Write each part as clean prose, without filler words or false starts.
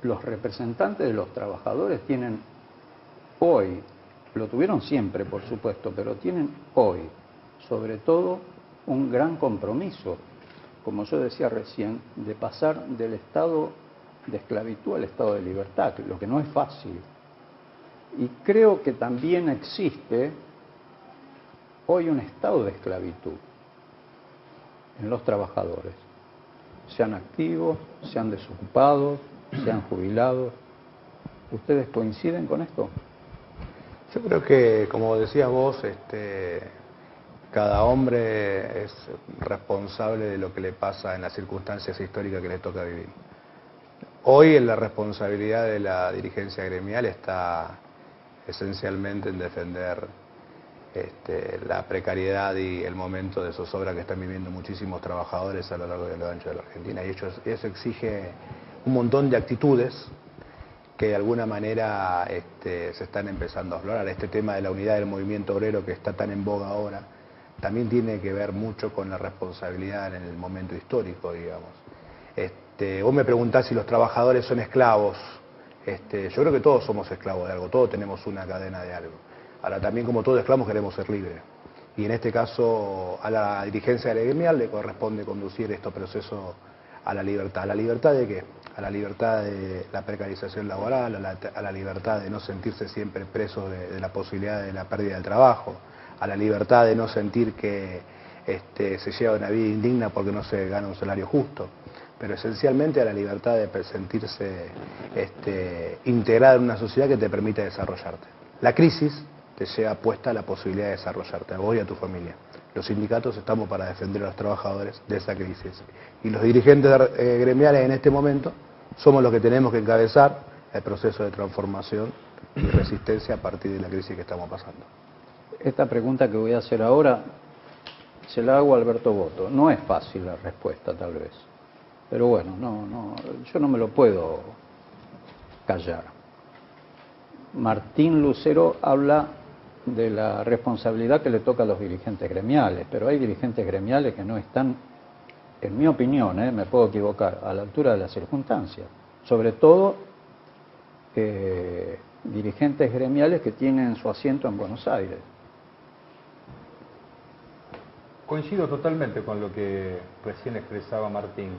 los representantes de los trabajadores tienen hoy, lo tuvieron siempre por supuesto, pero tienen hoy sobre todo un gran compromiso, como yo decía recién, de pasar del estado de esclavitud al estado de libertad, lo que no es fácil. Y creo que también existe hoy un estado de esclavitud en los trabajadores, sean activos, sean desocupados, sean jubilados. ¿Ustedes coinciden con esto? Yo creo que, como decías vos, cada hombre es responsable de lo que le pasa en las circunstancias históricas que le toca vivir. Hoy la responsabilidad de la dirigencia gremial está esencialmente en defender la precariedad y el momento de zozobra que están viviendo muchísimos trabajadores a lo largo y a lo ancho de la Argentina. Y eso exige un montón de actitudes que de alguna manera se están empezando a aflorar. Este tema de la unidad del movimiento obrero que está tan en boga ahora, también tiene que ver mucho con la responsabilidad en el momento histórico, digamos. Vos me preguntás si los trabajadores son esclavos. Yo creo que todos somos esclavos de algo, todos tenemos una cadena de algo. Ahora también, como todos esclavos, queremos ser libres. Y en este caso a la dirigencia gremial le corresponde conducir estos procesos a la libertad. ¿A la libertad de qué? A la libertad de la precarización laboral, a la libertad de no sentirse siempre preso de la posibilidad de la pérdida del trabajo, a la libertad de no sentir que se lleva una vida indigna porque no se gana un salario justo, pero esencialmente a la libertad de sentirse integrado en una sociedad que te permita desarrollarte. La crisis te lleva puesta la posibilidad de desarrollarte, a vos y a tu familia. Los sindicatos estamos para defender a los trabajadores de esa crisis. Y los dirigentes gremiales en este momento somos los que tenemos que encabezar el proceso de transformación y resistencia a partir de la crisis que estamos pasando. Esta pregunta que voy a hacer ahora se la hago a Alberto Boto. No es fácil la respuesta, tal vez. Pero bueno, yo no me lo puedo callar. Martín Lucero habla de la responsabilidad que le toca a los dirigentes gremiales, pero hay dirigentes gremiales que no están, en mi opinión, me puedo equivocar, a la altura de las circunstancias. Sobre todo dirigentes gremiales que tienen su asiento en Buenos Aires. Coincido totalmente con lo que recién expresaba Martín.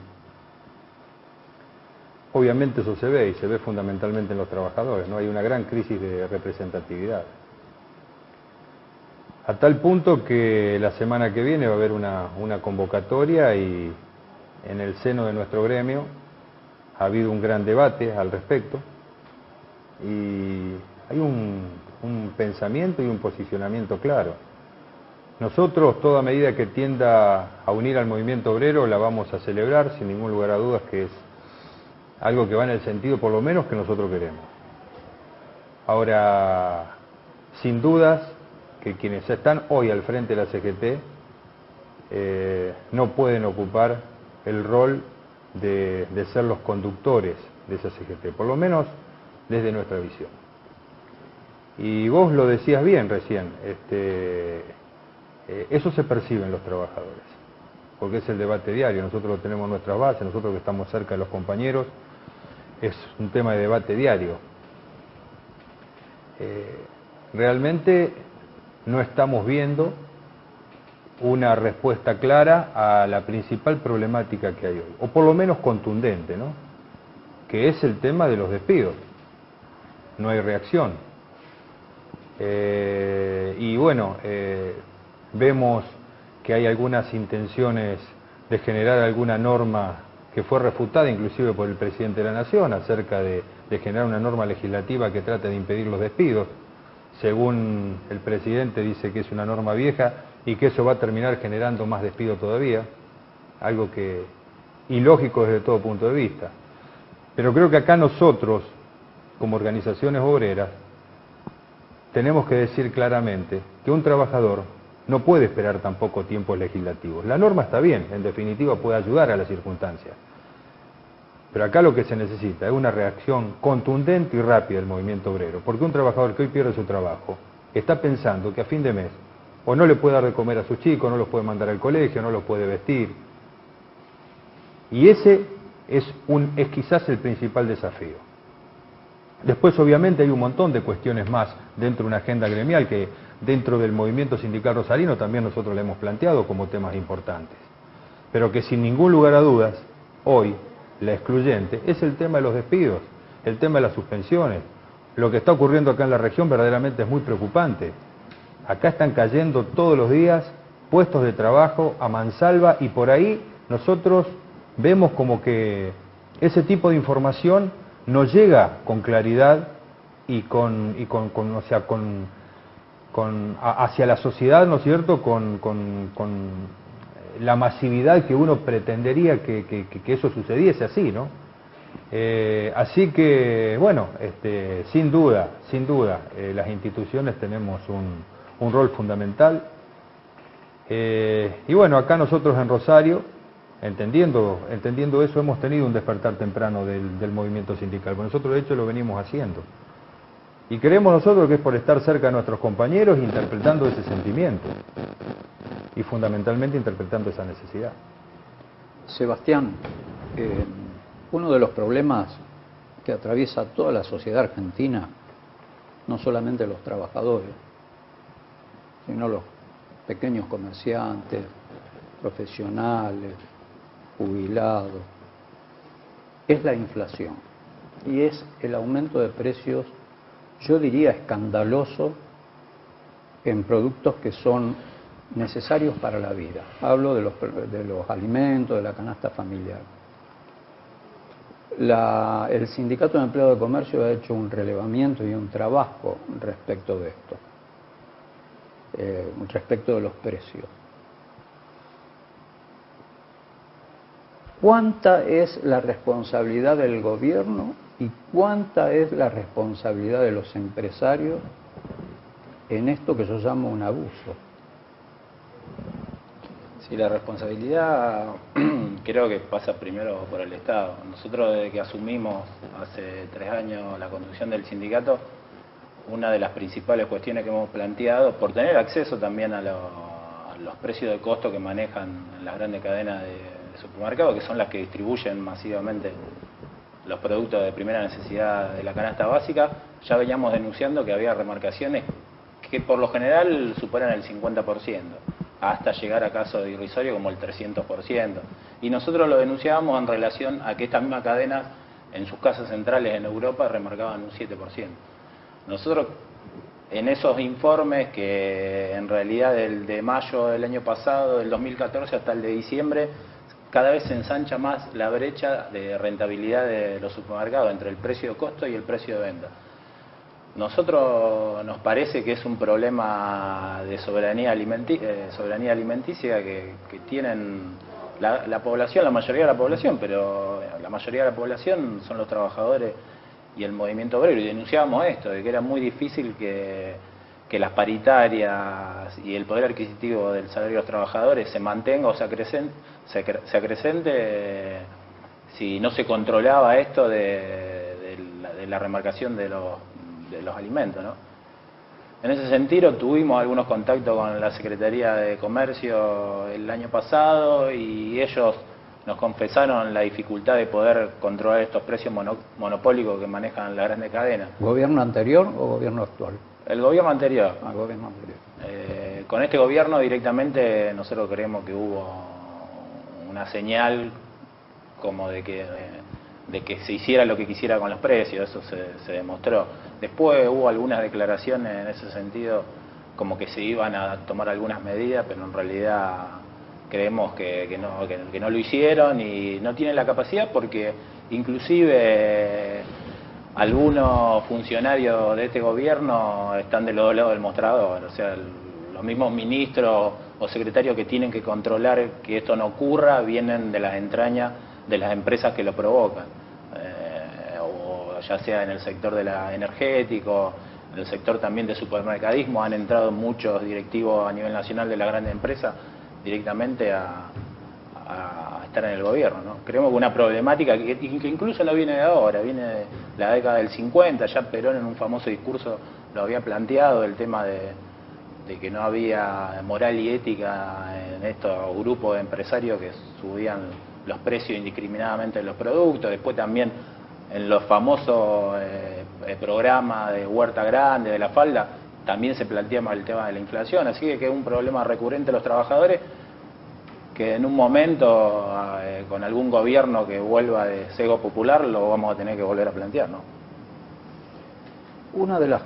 Obviamente eso se ve, y se ve fundamentalmente en los trabajadores, ¿no? Hay una gran crisis de representatividad. A tal punto que la semana que viene va a haber una convocatoria y en el seno de nuestro gremio ha habido un gran debate al respecto y hay un pensamiento y un posicionamiento claro. Nosotros, toda medida que tienda a unir al movimiento obrero, la vamos a celebrar sin ningún lugar a dudas, que es algo que va en el sentido por lo menos que nosotros queremos. Ahora, sin dudas que quienes están hoy al frente de la CGT no pueden ocupar el rol de ser los conductores de esa CGT, por lo menos desde nuestra visión. Y vos lo decías bien recién, eso se percibe en los trabajadores, porque es el debate diario. Nosotros lo tenemos en nuestras bases, nosotros que estamos cerca de los compañeros, es un tema de debate diario. Realmente no estamos viendo una respuesta clara a la principal problemática que hay hoy, o por lo menos contundente, ¿no? Que es el tema de los despidos. No hay reacción. Y bueno, vemos que hay algunas intenciones de generar alguna norma que fue refutada inclusive por el presidente de la Nación acerca de generar una norma legislativa que trate de impedir los despidos. Según el presidente dice que es una norma vieja y que eso va a terminar generando más despido todavía, algo que ilógico desde todo punto de vista. Pero creo que acá nosotros, como organizaciones obreras, tenemos que decir claramente que un trabajador no puede esperar tampoco tiempos legislativos. La norma está bien, en definitiva puede ayudar a las circunstancias. Pero acá lo que se necesita es una reacción contundente y rápida del movimiento obrero, porque un trabajador que hoy pierde su trabajo está pensando que a fin de mes o no le puede dar de comer a sus chicos, no los puede mandar al colegio, no los puede vestir. Y ese es quizás el principal desafío. Después, obviamente, hay un montón de cuestiones más dentro de una agenda gremial que dentro del movimiento sindical rosarino también nosotros le hemos planteado como temas importantes. Pero que sin ningún lugar a dudas, hoy, la excluyente es el tema de los despidos, el tema de las suspensiones. Lo que está ocurriendo acá en la región verdaderamente es muy preocupante. Acá están cayendo todos los días puestos de trabajo a mansalva y por ahí nosotros vemos como que ese tipo de información no llega con claridad y hacia la sociedad, ¿no es cierto?, con la masividad que uno pretendería que eso sucediese así, ¿no? Así que, bueno, sin duda, las instituciones tenemos un rol fundamental. Y bueno, acá nosotros en Rosario, entendiendo eso, hemos tenido un despertar temprano del movimiento sindical. Porque nosotros, de hecho, lo venimos haciendo. Y creemos nosotros que es por estar cerca de nuestros compañeros interpretando ese sentimiento. Y fundamentalmente interpretando esa necesidad. Sebastián, uno de los problemas que atraviesa toda la sociedad argentina, no solamente los trabajadores, sino los pequeños comerciantes, profesionales, jubilados, es la inflación y es el aumento de precios, yo diría escandaloso, en productos que son necesarios para la vida. Hablo de los alimentos, de la canasta familiar. El Sindicato de Empleados de Comercio ha hecho un relevamiento y un trabajo respecto de esto, respecto de los precios. ¿Cuánta es la responsabilidad del gobierno y cuánta es la responsabilidad de los empresarios en esto que yo llamo un abuso? Sí, la responsabilidad creo que pasa primero por el Estado. Nosotros, desde que asumimos hace 3 años la conducción del sindicato, una de las principales cuestiones que hemos planteado, por tener acceso también a los precios de costo que manejan las grandes cadenas de supermercados, que son las que distribuyen masivamente los productos de primera necesidad de la canasta básica, ya veníamos denunciando que había remarcaciones que por lo general superan el 50%, hasta llegar a casos de irrisorio como el 300%. Y nosotros lo denunciábamos en relación a que estas mismas cadenas en sus casas centrales en Europa remarcaban un 7%. Nosotros en esos informes, que en realidad de mayo del año pasado, del 2014 hasta el de diciembre, cada vez se ensancha más la brecha de rentabilidad de los supermercados entre el precio de costo y el precio de venta. Nosotros nos parece que es un problema de soberanía alimenticia que tienen la población, la mayoría de la población, pero la mayoría de la población son los trabajadores y el movimiento obrero, y denunciábamos esto, de que era muy difícil que las paritarias y el poder adquisitivo del salario de los trabajadores se mantenga o se acrecente si no se controlaba esto de la remarcación de los alimentos, ¿no? En ese sentido tuvimos algunos contactos con la Secretaría de Comercio el año pasado y ellos nos confesaron la dificultad de poder controlar estos precios monopólicos que manejan las grandes cadenas. ¿Gobierno anterior o gobierno actual? El gobierno anterior. Gobierno anterior. Con este gobierno directamente nosotros creemos que hubo una señal como de que se hiciera lo que quisiera con los precios, eso se demostró. Después hubo algunas declaraciones en ese sentido, como que se iban a tomar algunas medidas, pero en realidad creemos que no lo hicieron y no tienen la capacidad, porque inclusive algunos funcionarios de este gobierno están de los dos lados del mostrador, o sea, los mismos ministros o secretarios que tienen que controlar que esto no ocurra vienen de las entrañas de las empresas que lo provocan, o ya sea en el sector de la energético, en el sector también de supermercadismo, han entrado muchos directivos a nivel nacional de las grandes empresas directamente a estar en el gobierno, ¿no? Creemos que una problemática que incluso no viene de ahora, viene de la década del 50, ya Perón en un famoso discurso lo había planteado, el tema de que no había moral y ética en estos grupos de empresarios que subían los precios indiscriminadamente de los productos. Después también en los famosos programas de Huerta Grande, de La Falda, también se plantea más el tema de la inflación, así que es un problema recurrente de los trabajadores que en un momento, con algún gobierno que vuelva de cego popular, lo vamos a tener que volver a plantear, ¿no? Una de las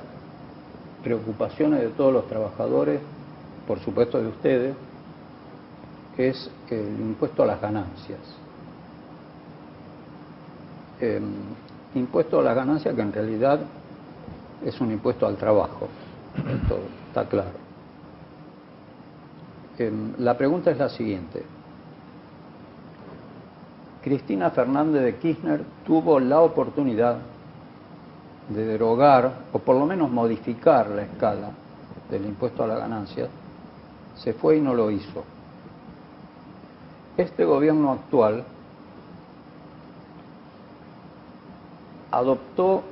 preocupaciones de todos los trabajadores, por supuesto de ustedes, es el impuesto a las ganancias. Impuesto a las ganancias que en realidad es un impuesto al trabajo, esto está claro. La pregunta es la siguiente. Cristina Fernández de Kirchner tuvo la oportunidad de derogar, o por lo menos modificar la escala del impuesto a las ganancias, se fue y no lo hizo. Este gobierno actual adoptó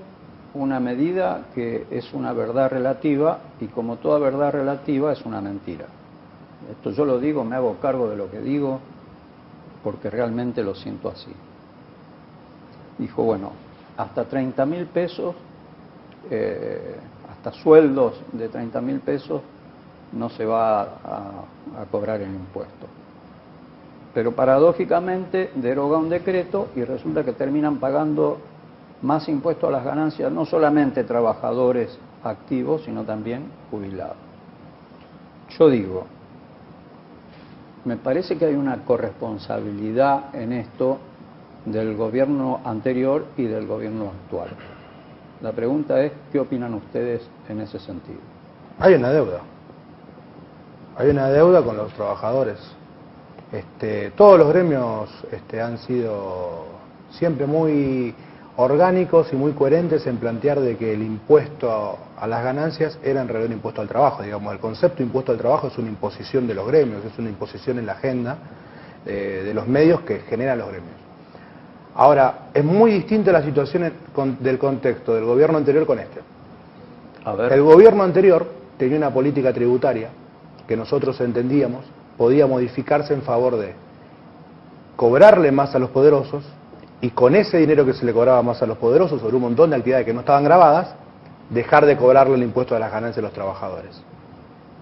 una medida que es una verdad relativa y como toda verdad relativa es una mentira. Esto yo lo digo, me hago cargo de lo que digo porque realmente lo siento así. Dijo, bueno, hasta 30.000 pesos, hasta sueldos de 30.000 pesos no se va a cobrar el impuesto. Pero paradójicamente deroga un decreto y resulta que terminan pagando más impuesto a las ganancias, no solamente trabajadores activos, sino también jubilados. Yo digo, me parece que hay una corresponsabilidad en esto del gobierno anterior y del gobierno actual. La pregunta es, ¿qué opinan ustedes en ese sentido? Hay una deuda. Hay una deuda con los trabajadores. Todos los gremios han sido siempre muy orgánicos y muy coherentes en plantear de que el impuesto a las ganancias era en realidad un impuesto al trabajo. Digamos, el concepto de impuesto al trabajo es una imposición de los gremios, es una imposición en la agenda de los medios que generan los gremios. Ahora, es muy distinta la situación del contexto del gobierno anterior con este. A ver. El gobierno anterior tenía una política tributaria que nosotros entendíamos podía modificarse en favor de cobrarle más a los poderosos y con ese dinero que se le cobraba más a los poderosos sobre un montón de actividades que no estaban grabadas, dejar de cobrarle el impuesto a las ganancias a los trabajadores.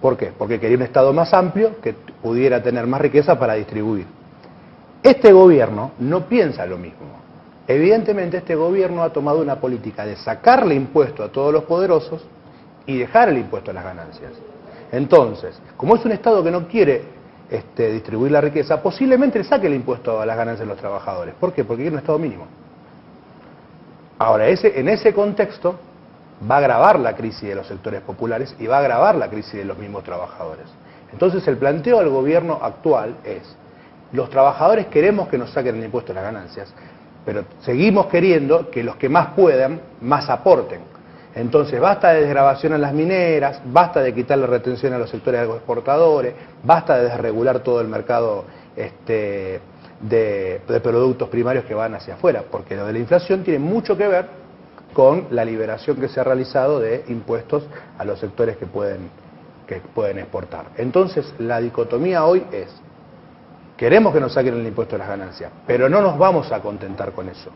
¿Por qué? Porque quería un Estado más amplio que pudiera tener más riqueza para distribuir. Este gobierno no piensa lo mismo. Evidentemente este gobierno ha tomado una política de sacarle impuesto a todos los poderosos y dejar el impuesto a las ganancias. Entonces, como es un Estado que no quiere distribuir la riqueza, posiblemente le saque el impuesto a las ganancias de los trabajadores. ¿Por qué? Porque quiere un Estado mínimo. Ahora, en ese contexto va a agravar la crisis de los sectores populares y va a agravar la crisis de los mismos trabajadores. Entonces, el planteo del gobierno actual es: los trabajadores queremos que nos saquen el impuesto a las ganancias, pero seguimos queriendo que los que más puedan, más aporten. Entonces, basta de desgravación a las mineras, basta de quitarle retención a los sectores agroexportadores, basta de desregular todo el mercado de productos primarios que van hacia afuera, porque lo de la inflación tiene mucho que ver con la liberación que se ha realizado de impuestos a los sectores que pueden exportar. Entonces, la dicotomía hoy es: queremos que nos saquen el impuesto a las ganancias, pero no nos vamos a contentar con eso.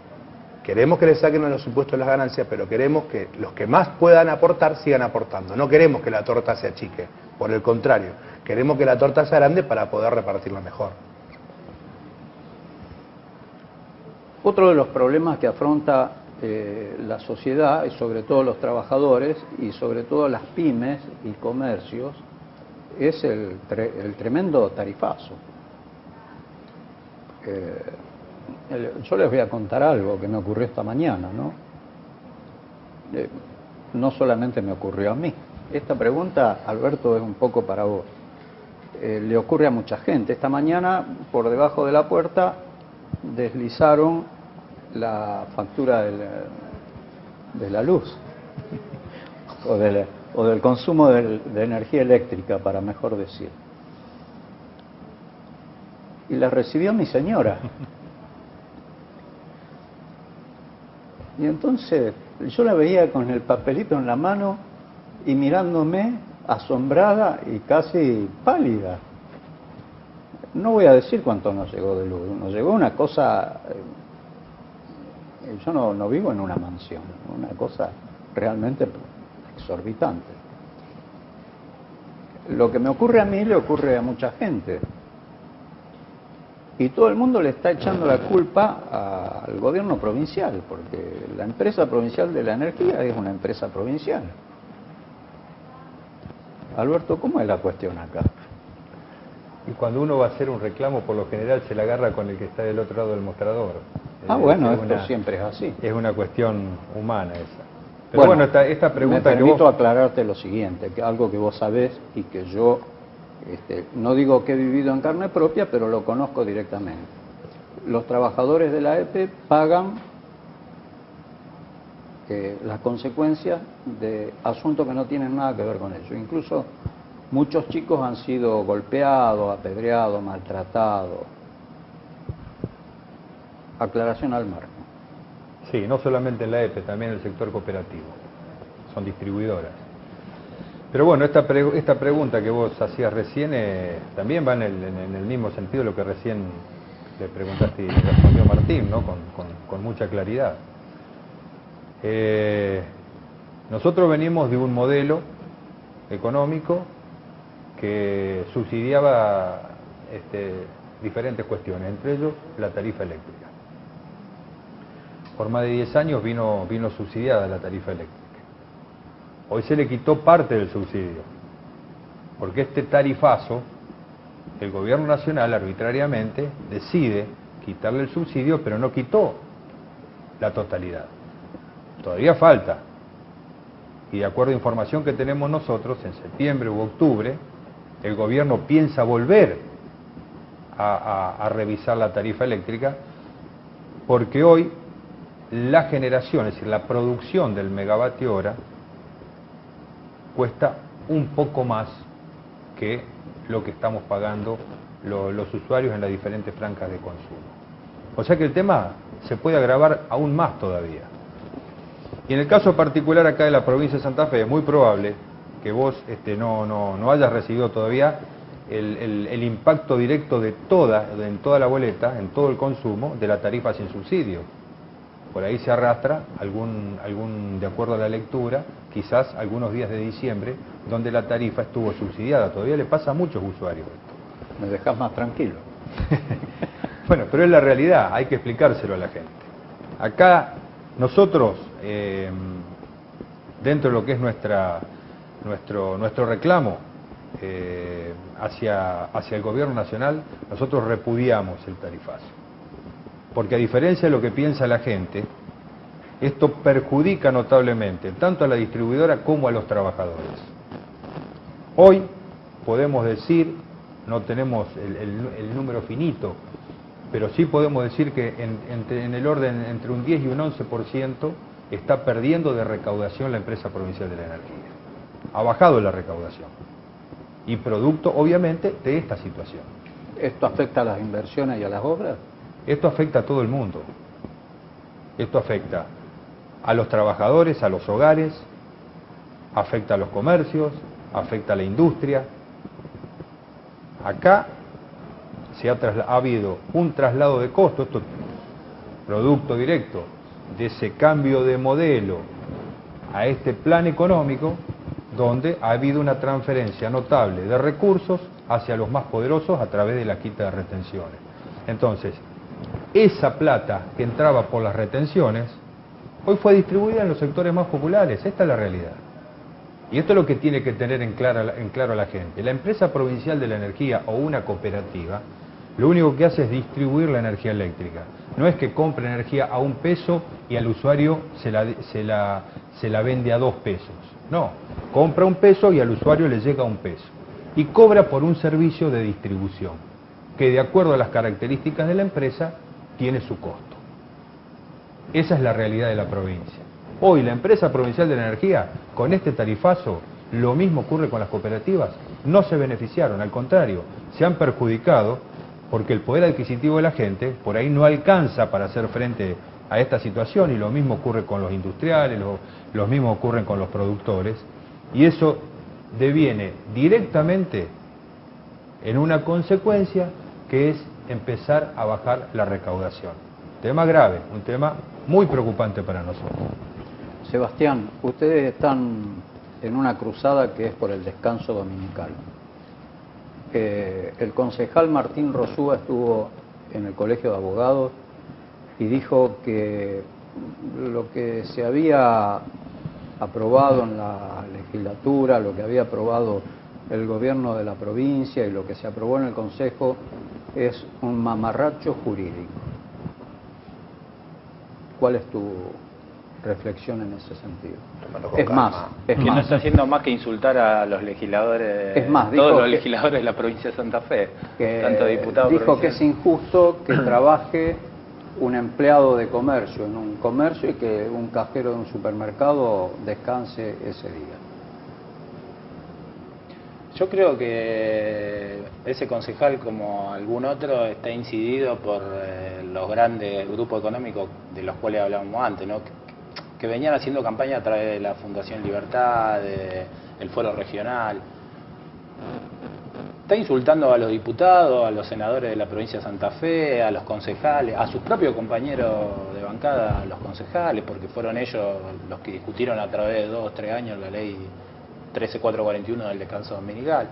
Queremos que le saquen los impuestos a las ganancias, pero queremos que los que más puedan aportar sigan aportando. No queremos que la torta se achique, por el contrario, queremos que la torta sea grande para poder repartirla mejor. Otro de los problemas que afronta la sociedad, y sobre todo los trabajadores, y sobre todo las pymes y comercios, es el tremendo tarifazo. Yo les voy a contar algo que me ocurrió esta mañana, ¿no? No solamente me ocurrió a mí. Esta pregunta, Alberto, es un poco para vos. Le ocurre a mucha gente. Esta mañana, por debajo de la puerta, deslizaron la factura de la luz o del consumo de energía eléctrica, para mejor decir. Y la recibió mi señora. Y entonces yo la veía con el papelito en la mano y mirándome asombrada y casi pálida. No voy a decir cuánto nos llegó de luz, nos llegó una cosa Yo no vivo en una mansión, una cosa realmente exorbitante. Lo que me ocurre a mí le ocurre a mucha gente. Y todo el mundo le está echando la culpa al gobierno provincial, porque la empresa provincial de la energía es una empresa provincial. Alberto, ¿cómo es la cuestión acá? Y cuando uno va a hacer un reclamo, por lo general se la agarra con el que está del otro lado del mostrador. Bueno, esto siempre es así. Es una cuestión humana esa. Pero bueno, esta pregunta me que vos... permito aclararte lo siguiente, que algo que vos sabés y que yo no digo que he vivido en carne propia, pero lo conozco directamente. Los trabajadores de la EPE pagan las consecuencias de asuntos que no tienen nada que ver con ello. Incluso muchos chicos han sido golpeados, apedreados, maltratados. Aclaración al margen. Sí, no solamente en la EPE, también en el sector cooperativo. Son distribuidoras. Pero bueno, esta pregunta que vos hacías recién también va en el mismo sentido de lo que recién le preguntaste y respondió Martín, ¿no? Con mucha claridad. Nosotros venimos de un modelo económico que subsidiaba diferentes cuestiones, entre ellos la tarifa eléctrica. Por más de 10 años vino subsidiada la tarifa eléctrica. Hoy se le quitó parte del subsidio, porque este tarifazo, el gobierno nacional arbitrariamente decide quitarle el subsidio, pero no quitó la totalidad. Todavía falta. Y de acuerdo a información que tenemos nosotros, en septiembre u octubre, el gobierno piensa volver a revisar la tarifa eléctrica, porque hoy la generación, es decir, la producción del megavatio hora, cuesta un poco más que lo que estamos pagando los usuarios en las diferentes franjas de consumo. O sea que el tema se puede agravar aún más todavía. Y en el caso particular acá de la provincia de Santa Fe, es muy probable que vos no hayas recibido todavía el impacto directo en toda la boleta, en todo el consumo, de la tarifa sin subsidio. Por ahí se arrastra de acuerdo a la lectura, quizás algunos días de diciembre, donde la tarifa estuvo subsidiada. Todavía le pasa a muchos usuarios esto. Me dejas más tranquilo. Bueno, pero es la realidad, hay que explicárselo a la gente. Acá nosotros, dentro de lo que es nuestro reclamo hacia el gobierno nacional, nosotros repudiamos el tarifazo. Porque a diferencia de lo que piensa la gente, esto perjudica notablemente tanto a la distribuidora como a los trabajadores. Hoy podemos decir, no tenemos el número finito, pero sí podemos decir que en el orden entre un 10 y un 11% está perdiendo de recaudación la empresa provincial de la energía. Ha bajado la recaudación. Y producto, obviamente, de esta situación. ¿Esto afecta a las inversiones y a las obras? Esto afecta a todo el mundo. Esto afecta a los trabajadores, a los hogares, afecta a los comercios, afecta a la industria. Acá ha habido un traslado de costo, esto producto directo de ese cambio de modelo a este plan económico, donde ha habido una transferencia notable de recursos hacia los más poderosos a través de la quita de retenciones. Entonces, esa plata que entraba por las retenciones, hoy fue distribuida en los sectores más populares. Esta es la realidad. Y esto es lo que tiene que tener en claro la gente. La empresa provincial de la energía o una cooperativa, lo único que hace es distribuir la energía eléctrica. No es que compre energía a $1 y al usuario se la vende a $2. No, compra $1 y al usuario le llega $1. Y cobra por un servicio de distribución, que de acuerdo a las características de la empresa, tiene su costo. Esa es la realidad de la provincia. Hoy la empresa provincial de la energía, con este tarifazo, lo mismo ocurre con las cooperativas, no se beneficiaron, al contrario, se han perjudicado porque el poder adquisitivo de la gente por ahí no alcanza para hacer frente a esta situación, y lo mismo ocurre con los industriales, lo mismo ocurre con los productores, y eso deviene directamente en una consecuencia que es empezar a bajar la recaudación. Tema grave, un tema muy preocupante para nosotros. Sebastián, ustedes están en una cruzada que es por el descanso dominical. El concejal Martín Rosúa estuvo en el Colegio de Abogados y dijo que lo que se había aprobado en la legislatura, lo que había aprobado el gobierno de la provincia y lo que se aprobó en el Consejo es un mamarracho jurídico. ¿Cuál es tu reflexión en ese sentido? Es más, que no está haciendo más que insultar a los legisladores, es más, todos los legisladores de la provincia de Santa Fe, tanto diputados. Dijo que es injusto que trabaje un empleado de comercio en un comercio y que un cajero de un supermercado descanse ese día. Yo creo que ese concejal, como algún otro, está incidido por los grandes grupos económicos de los cuales hablábamos antes, ¿no? Que venían haciendo campaña a través de la Fundación Libertad, del Foro Regional. Está insultando a los diputados, a los senadores de la provincia de Santa Fe, a los concejales, a sus propios compañeros de bancada, a los concejales, porque fueron ellos los que discutieron a través de 2 o 3 años la ley 13441 del descanso dominical.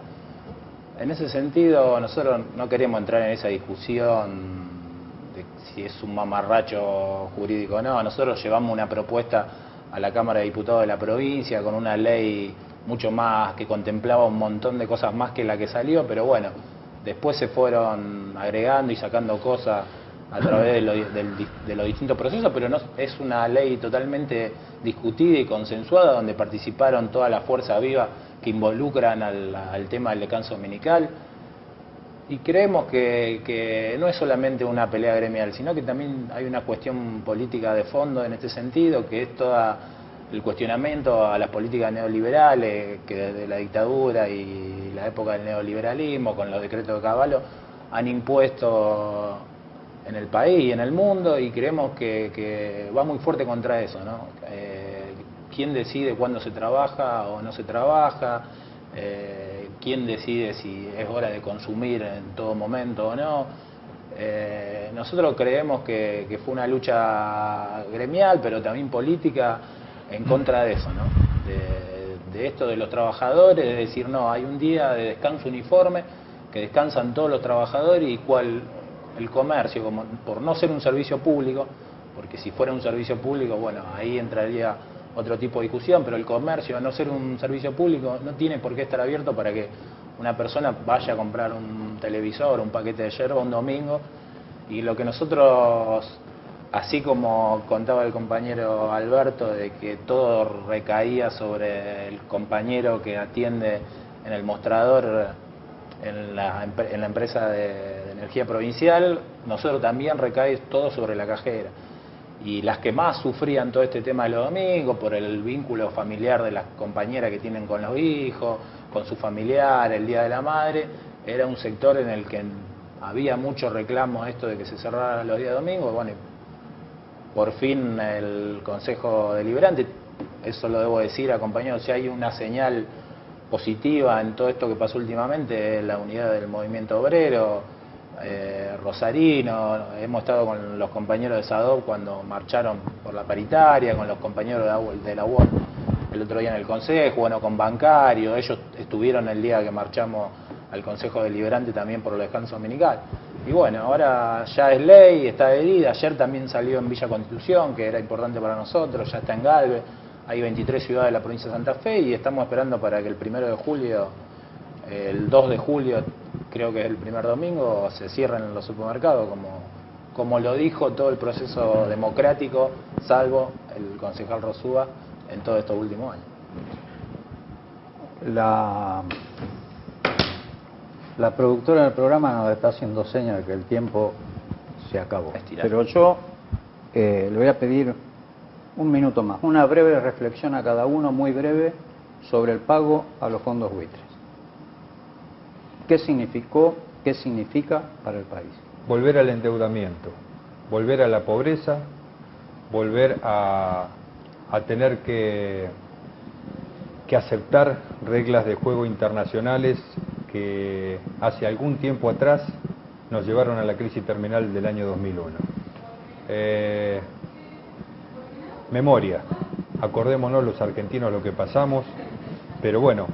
En ese sentido, nosotros no queremos entrar en esa discusión de si es un mamarracho jurídico o no. Nosotros llevamos una propuesta a la Cámara de Diputados de la provincia con una ley mucho más, que contemplaba un montón de cosas más que la que salió, pero bueno, después se fueron agregando y sacando cosas a través de los distintos procesos, pero no, es una ley totalmente discutida y consensuada, donde participaron toda la fuerza viva que involucran al tema del descanso dominical. Y creemos que no es solamente una pelea gremial, sino que también hay una cuestión política de fondo en este sentido, que es todo el cuestionamiento a las políticas neoliberales que desde la dictadura y la época del neoliberalismo, con los decretos de Cavallo, han impuesto en el país y en el mundo, y creemos que va muy fuerte contra eso, ¿no? ¿Quién decide cuándo se trabaja o no se trabaja? ¿Quién decide si es hora de consumir en todo momento o no? Nosotros creemos que fue una lucha gremial, pero también política, en contra de eso, ¿no? De esto de los trabajadores, de decir, no, hay un día de descanso uniforme, que descansan todos los trabajadores, y cual el comercio, como por no ser un servicio público, porque si fuera un servicio público, bueno, ahí entraría otro tipo de discusión, pero el comercio, a no ser un servicio público, no tiene por qué estar abierto para que una persona vaya a comprar un televisor, un paquete de yerba un domingo. Y lo que nosotros, así como contaba el compañero Alberto, de que todo recaía sobre el compañero que atiende en el mostrador en la empresa de energía provincial, nosotros también recae todo sobre la cajera. Y las que más sufrían todo este tema de los domingos, por el vínculo familiar de las compañeras que tienen con los hijos, con su familiar, el Día de la Madre, era un sector en el que había muchos reclamos esto de que se cerraran los días domingos. Bueno, por fin el Consejo Deliberante, eso lo debo decir, acompañado, si hay una señal positiva en todo esto que pasó últimamente, la unidad del movimiento obrero, rosarino. Hemos estado con los compañeros de SADOP cuando marcharon por la paritaria, con los compañeros de la UON el otro día en el Consejo, bueno, con bancarios. Ellos estuvieron el día que marchamos al Consejo Deliberante también por el descanso dominical. Y bueno, ahora ya es ley, está adherida. Ayer también salió en Villa Constitución, que era importante para nosotros, ya está en Galvez. Hay 23 ciudades de la provincia de Santa Fe y estamos esperando para que el 1 de julio, el 2 de julio, creo que es el primer domingo, se cierren los supermercados, como lo dijo todo el proceso democrático, salvo el concejal Rosúa, en todos estos últimos años. La productora del programa nos está haciendo señas de que el tiempo se acabó. Estirar. Pero yo le voy a pedir un minuto más, una breve reflexión a cada uno, muy breve, sobre el pago a los fondos buitres. ¿Qué significó, qué significa para el país? Volver al endeudamiento, volver a la pobreza, volver a tener que aceptar reglas de juego internacionales que hace algún tiempo atrás nos llevaron a la crisis terminal del año 2001. Memoria. Acordémonos los argentinos lo que pasamos, pero bueno,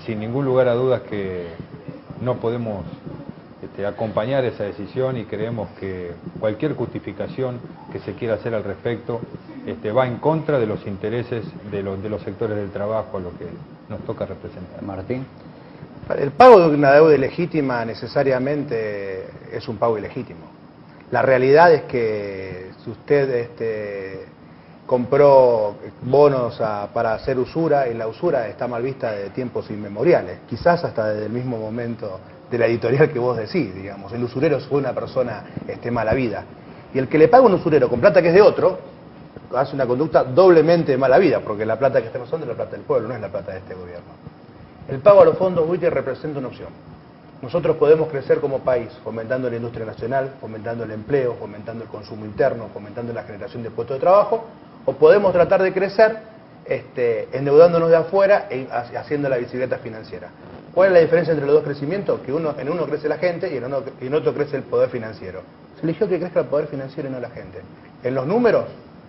sin ningún lugar a dudas que no podemos acompañar esa decisión y creemos que cualquier justificación que se quiera hacer al respecto va en contra de los intereses de los sectores del trabajo a los que nos toca representar. Martín. El pago de una deuda ilegítima necesariamente es un pago ilegítimo. La realidad es que si usted compró bonos para hacer usura, y la usura está mal vista de tiempos inmemoriales, quizás hasta desde el mismo momento de la editorial que vos decís, digamos. El usurero fue una persona mala vida. Y el que le paga a un usurero con plata que es de otro, hace una conducta doblemente de mala vida, porque la plata que está pasando es la plata del pueblo, no es la plata de este gobierno. El pago a los fondos buitre representa una opción. Nosotros podemos crecer como país fomentando la industria nacional, fomentando el empleo, fomentando el consumo interno, fomentando la generación de puestos de trabajo, o podemos tratar de crecer endeudándonos de afuera e haciendo la bicicleta financiera. ¿Cuál es la diferencia entre los dos crecimientos? Que en uno crece la gente y en otro crece el poder financiero. Se eligió que crezca el poder financiero y no la gente. En los números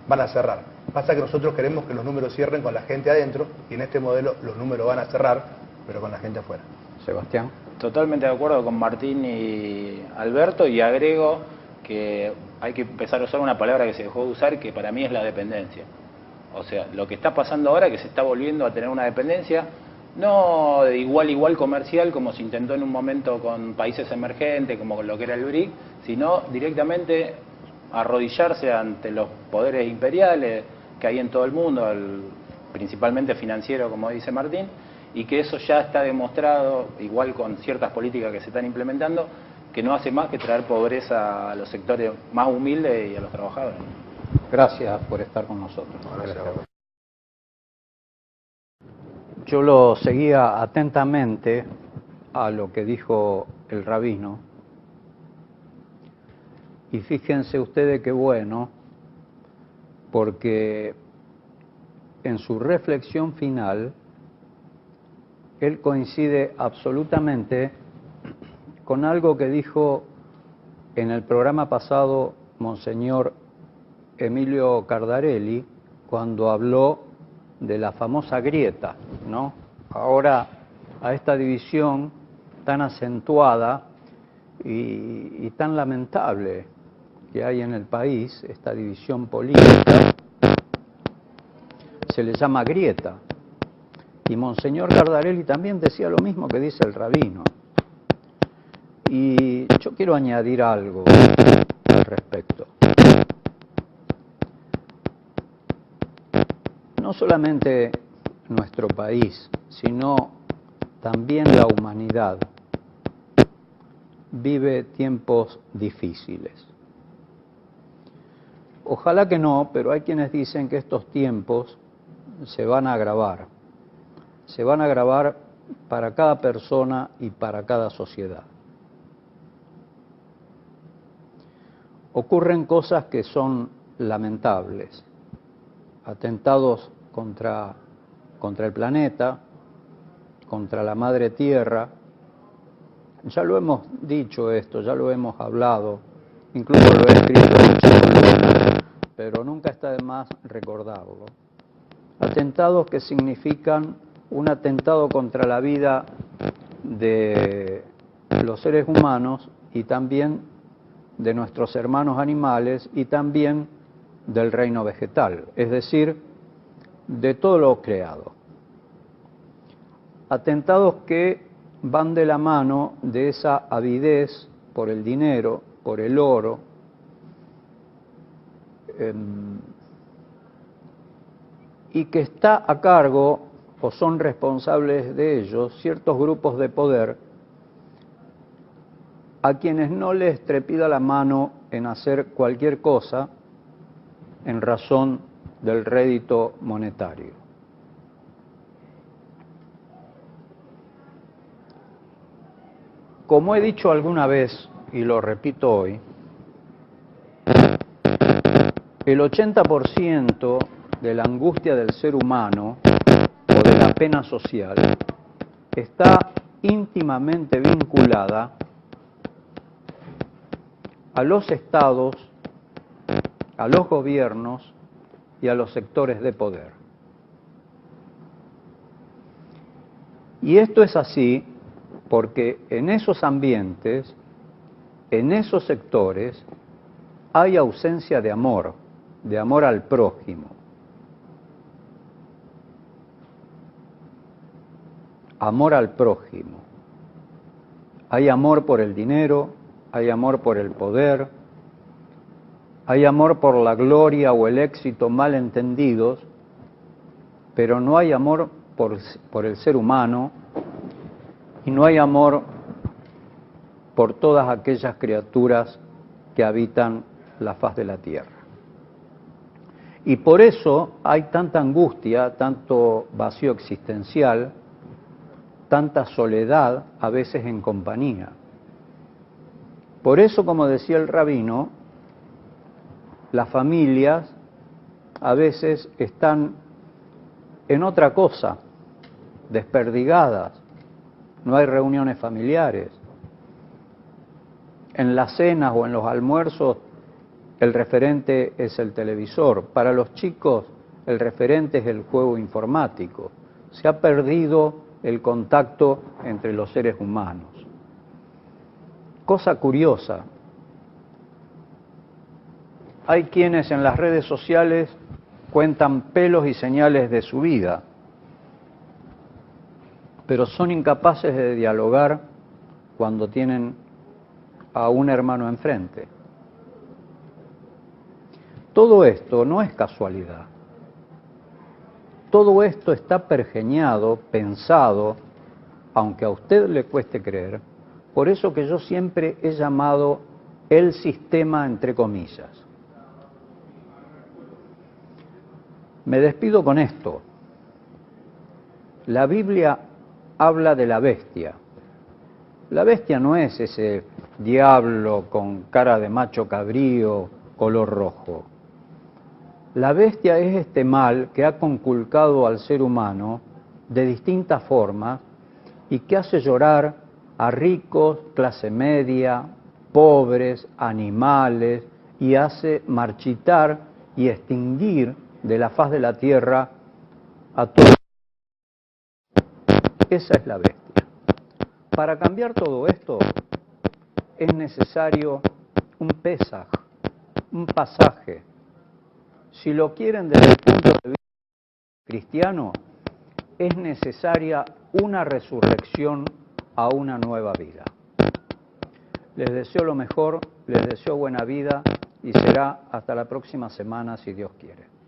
van a cerrar. Pasa que nosotros queremos que los números cierren con la gente adentro, y en este modelo los números van a cerrar, pero con la gente afuera. Sebastián. Totalmente de acuerdo con Martín y Alberto, y agrego que hay que empezar a usar una palabra que se dejó de usar, que para mí es la dependencia. O sea, lo que está pasando ahora es que se está volviendo a tener una dependencia, no de igual a igual comercial como se intentó en un momento con países emergentes, como con lo que era el BRIC, sino directamente arrodillarse ante los poderes imperiales que hay en todo el mundo, principalmente financiero, como dice Martín, y que eso ya está demostrado, igual con ciertas políticas que se están implementando, que no hace más que traer pobreza a los sectores más humildes y a los trabajadores. Gracias por estar con nosotros. Gracias. Yo lo seguía atentamente a lo que dijo el rabino, y fíjense ustedes qué bueno, porque en su reflexión final él coincide absolutamente con algo que dijo en el programa pasado Monseñor Emilio Cardarelli, cuando habló de la famosa grieta, ¿no? Ahora, a esta división tan acentuada y tan lamentable que hay en el país, esta división política, se le llama grieta. Y Monseñor Cardarelli también decía lo mismo que dice el rabino. Y yo quiero añadir algo al respecto. No solamente nuestro país, sino también la humanidad vive tiempos difíciles. Ojalá que no, pero hay quienes dicen que estos tiempos se van a agravar. Se van a agravar para cada persona y para cada sociedad. Ocurren cosas que son lamentables. Atentados contra el planeta, contra la madre tierra. Ya lo hemos dicho esto, ya lo hemos hablado, incluso lo he escrito, pero nunca está de más recordarlo. Atentados que significan un atentado contra la vida de los seres humanos y también de nuestros hermanos animales y también del reino vegetal, es decir, de todo lo creado. Atentados que van de la mano de esa avidez por el dinero, por el oro, y que está a cargo o son responsables de ellos ciertos grupos de poder a quienes no les trepida la mano en hacer cualquier cosa en razón del rédito monetario. Como he dicho alguna vez, y lo repito hoy, el 80% de la angustia del ser humano o de la pena social está íntimamente vinculada a los estados a los gobiernos y a los sectores de poder. Y esto es así porque en esos ambientes, en esos sectores, hay ausencia de amor al prójimo. Amor al prójimo. Hay amor por el dinero, hay amor por el poder, hay amor por la gloria o el éxito mal entendidos, pero no hay amor por el ser humano y no hay amor por todas aquellas criaturas que habitan la faz de la tierra. Y por eso hay tanta angustia, tanto vacío existencial, tanta soledad, a veces en compañía. Por eso, como decía el rabino, las familias a veces están en otra cosa, desperdigadas, no hay reuniones familiares. En las cenas o en los almuerzos el referente es el televisor. Para los chicos el referente es el juego informático. Se ha perdido el contacto entre los seres humanos. Cosa curiosa, hay quienes en las redes sociales cuentan pelos y señales de su vida, pero son incapaces de dialogar cuando tienen a un hermano enfrente. Todo esto no es casualidad. Todo esto está pergeñado, pensado, aunque a usted le cueste creer, por eso que yo siempre he llamado el sistema entre comillas. Me despido con esto. La Biblia habla de la bestia. La bestia no es ese diablo con cara de macho cabrío, color rojo. La bestia es este mal que ha conculcado al ser humano de distintas formas y que hace llorar a ricos, clase media, pobres, animales, y hace marchitar y extinguir de la faz de la tierra a todos. Esa es la bestia. Para cambiar todo esto es necesario un pesaj, un pasaje. Si lo quieren desde el punto de vista cristiano, es necesaria una resurrección a una nueva vida. Les deseo lo mejor, les deseo buena vida y será hasta la próxima semana si Dios quiere.